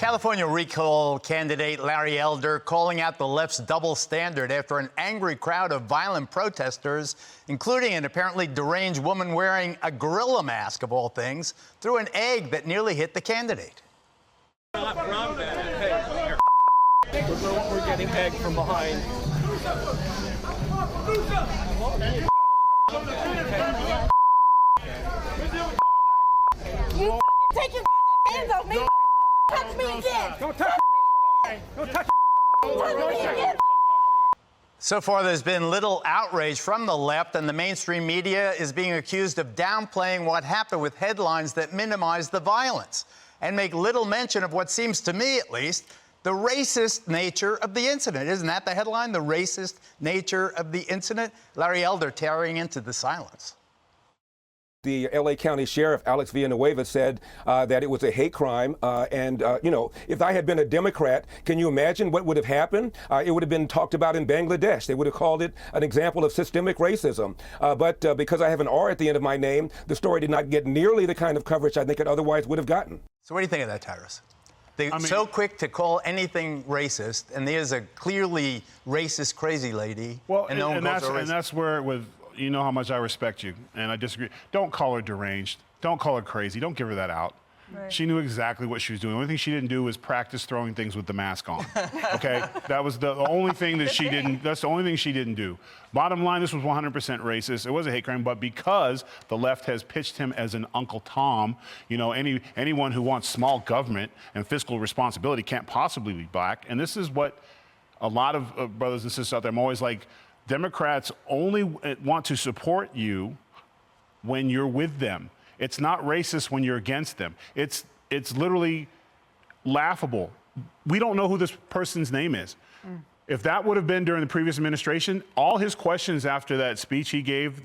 California recall candidate Larry Elder calling out the left's double standard after an angry crowd of violent protesters, including an apparently deranged woman wearing a gorilla mask, of all things, threw an egg that nearly hit the candidate. We're getting egged from behind. You take your hands off me. Touch me again. Don't touch me. Don't touch Touch me again. So far, there's been little outrage from the left, and the mainstream media is being accused of downplaying what happened with headlines that minimize the violence and make little mention of what seems to me, at least, the racist nature of the incident. Isn't that the headline? The racist nature of the incident? Larry Elder tearing into the silence. The L.A. County Sheriff, Alex Villanueva, said that it was a hate crime. You know, if I had been a Democrat, can you imagine what would have happened? It would have been talked about in Bangladesh. They would have called it an example of systemic racism. But because I have an R at the end of my name, the story did not get nearly the kind of coverage I think it otherwise would have gotten. So what do you think of that, Tyrus? They're so quick to call anything racist, and there's a clearly racist crazy lady. Well, and that's where with. You know how much I respect you, and I disagree. Don't call her deranged. Don't call her crazy. Don't give her that out. Right. She knew exactly what she was doing. The only thing she didn't do was practice throwing things with the mask on. Okay, that was the only thing that she didn't. That's the only thing she didn't do. Bottom line, this was 100% racist. It was a hate crime, but because the left has pitched him as an Uncle Tom, you know, anyone who wants small government and fiscal responsibility can't possibly be black. And this is what a lot of brothers and sisters out there. I'm always like, Democrats only want to support you when you're with them. It's not racist when you're against them. It's literally laughable. We don't know who this person's name is. If that would have been during the previous administration, all his questions after that speech he gave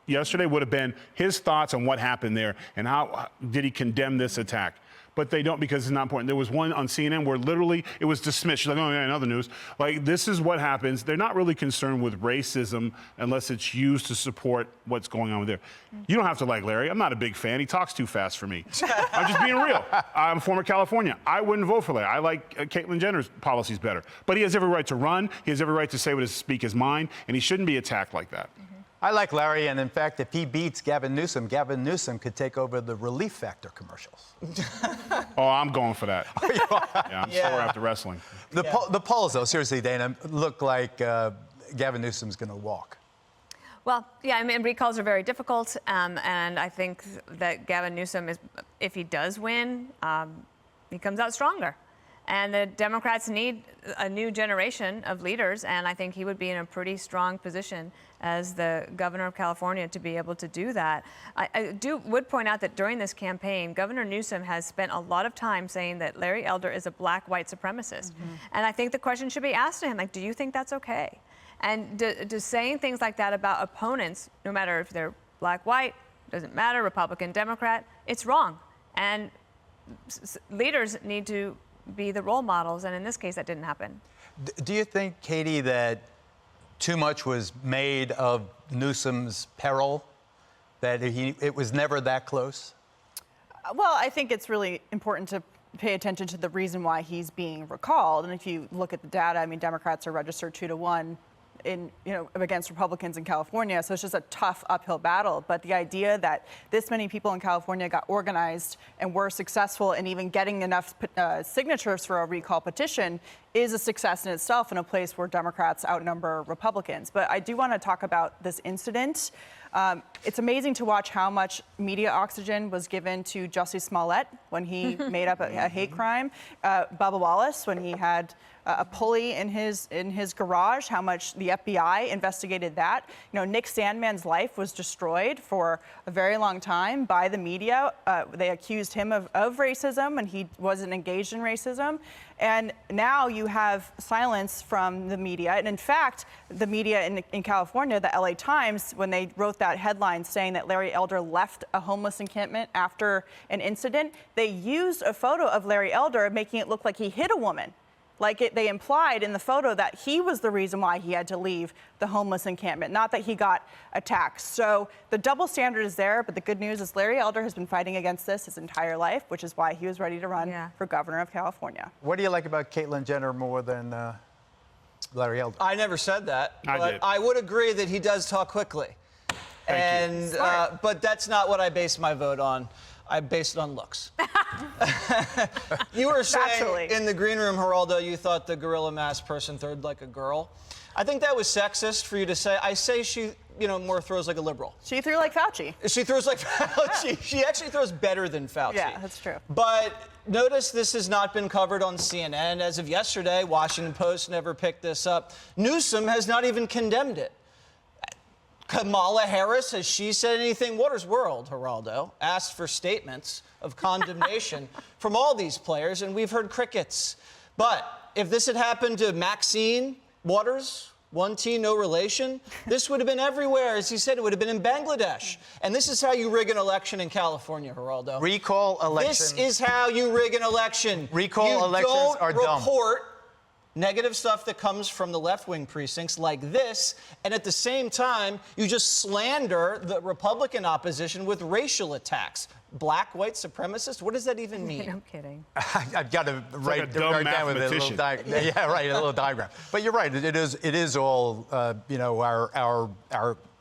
yesterday would have been his thoughts on what happened there and how did he condemn this attack. But they don't, because it's not important. There was one on CNN where literally it was dismissed. She's like, oh yeah, in other news. Like, this is what happens. They're not really concerned with racism unless it's used to support what's going on there. You don't have to like Larry. I'm not a big fan. He talks too fast for me. I'm just being real. I'm former California. I wouldn't vote for Larry. I like Caitlyn Jenner's policies better. But he has every right to run. He has every right to say speak his mind, and he shouldn't be attacked like that. I like Larry, and in fact, if he beats Gavin Newsom could take over the Relief Factor commercials. Oh, I'm going for that. Yeah, I'm sore after wrestling. The polls, though, seriously, Dana, look like Gavin Newsom's going to walk. Well, yeah, I mean, recalls are very difficult, and I think that Gavin Newsom, if he does win, he comes out stronger. And the Democrats need a new generation of leaders, and I think he would be in a pretty strong position as the governor of California to be able to do that. I would point out that during this campaign, Governor Newsom has spent a lot of time saying that Larry Elder is a black white supremacist. And I think the question should be asked to him, like, do you think that's okay? And does saying things like that about opponents, no matter if they're black, white, doesn't matter, Republican, Democrat, it's wrong. And leaders need to be the role models, and in this case, that didn't happen. Do you think, Katie, that too much was made of Newsom's peril, that it was never that close? Well, I think it's really important to pay attention to the reason why he's being recalled. And if you look at the data, I mean, Democrats are registered 2-1 against Republicans in California. So it's just a tough uphill battle. But the idea that this many people in California got organized and were successful in even getting enough signatures for a recall petition is a success in itself in a place where Democrats outnumber Republicans. But I do want to talk about this incident. It's amazing to watch how much media oxygen was given to Jussie Smollett when he made up a hate crime. Bubba Wallace, when he had a pulley in his garage, how much the FBI investigated that. You know, Nick Sandmann's life was destroyed for a very long time by the media. They accused him of racism, and he wasn't engaged in racism. And now you have silence from the media. And in fact, the media in California, the LA Times, when they wrote that headline saying that Larry Elder left a homeless encampment after an incident, they used a photo of Larry Elder making it look like he hit a woman. They implied in the photo that he was the reason why he had to leave the homeless encampment, not that he got attacked. So the double standard is there, but the good news is Larry Elder has been fighting against this his entire life, which is why he was ready to run for governor of California. What do you like about Caitlyn Jenner more than Larry Elder? I never said that, I but did. I would agree that he does talk quickly. Thank you. But that's not what I based my vote on. I based it on looks. You were saying Naturally. in the green room, Geraldo, you thought the gorilla mask person threw like a girl. I think that was sexist for you to say. I say she, more throws like a liberal. She threw like Fauci. She throws like Fauci. She actually throws better than Fauci. Yeah, that's true. But notice this has not been covered on CNN. As of yesterday, Washington Post never picked this up. Newsom has not even condemned it. Kamala Harris, has she said anything? Water's World, Geraldo, asked for statements of condemnation from all these players, and we've heard crickets. But if this had happened to Maxine Waters, 1T, no relation, this would have been everywhere. As he said, it would have been in Bangladesh. And this is how you rig an election in California, Geraldo. Recall elections. This is how you rig an election. Recall elections are dumb. You don't report negative stuff that comes from the left-wing precincts like this, and at the same time, you just slander the Republican opposition with racial attacks. Black, white supremacists? What does that even mean? I'm kidding. I've got to like a dumb write down with it a little mathematician. Yeah, right, a little diagram. But you're right. It is all our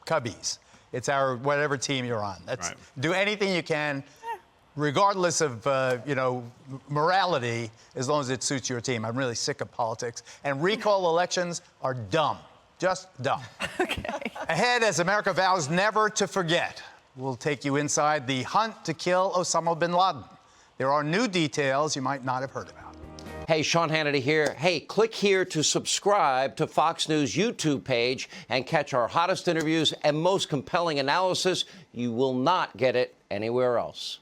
cubbies. It's our whatever team you're on. Right. Do anything you can, regardless of morality, as long as it suits your team. I'm really sick of politics. And recall elections are dumb, just dumb. Okay. Ahead, as America vows never to forget, we'll take you inside the hunt to kill Osama bin Laden. There are new details you might not have heard about. Hey, Sean Hannity here. Hey, click here to subscribe to Fox News YouTube page and catch our hottest interviews and most compelling analysis. You will not get it anywhere else.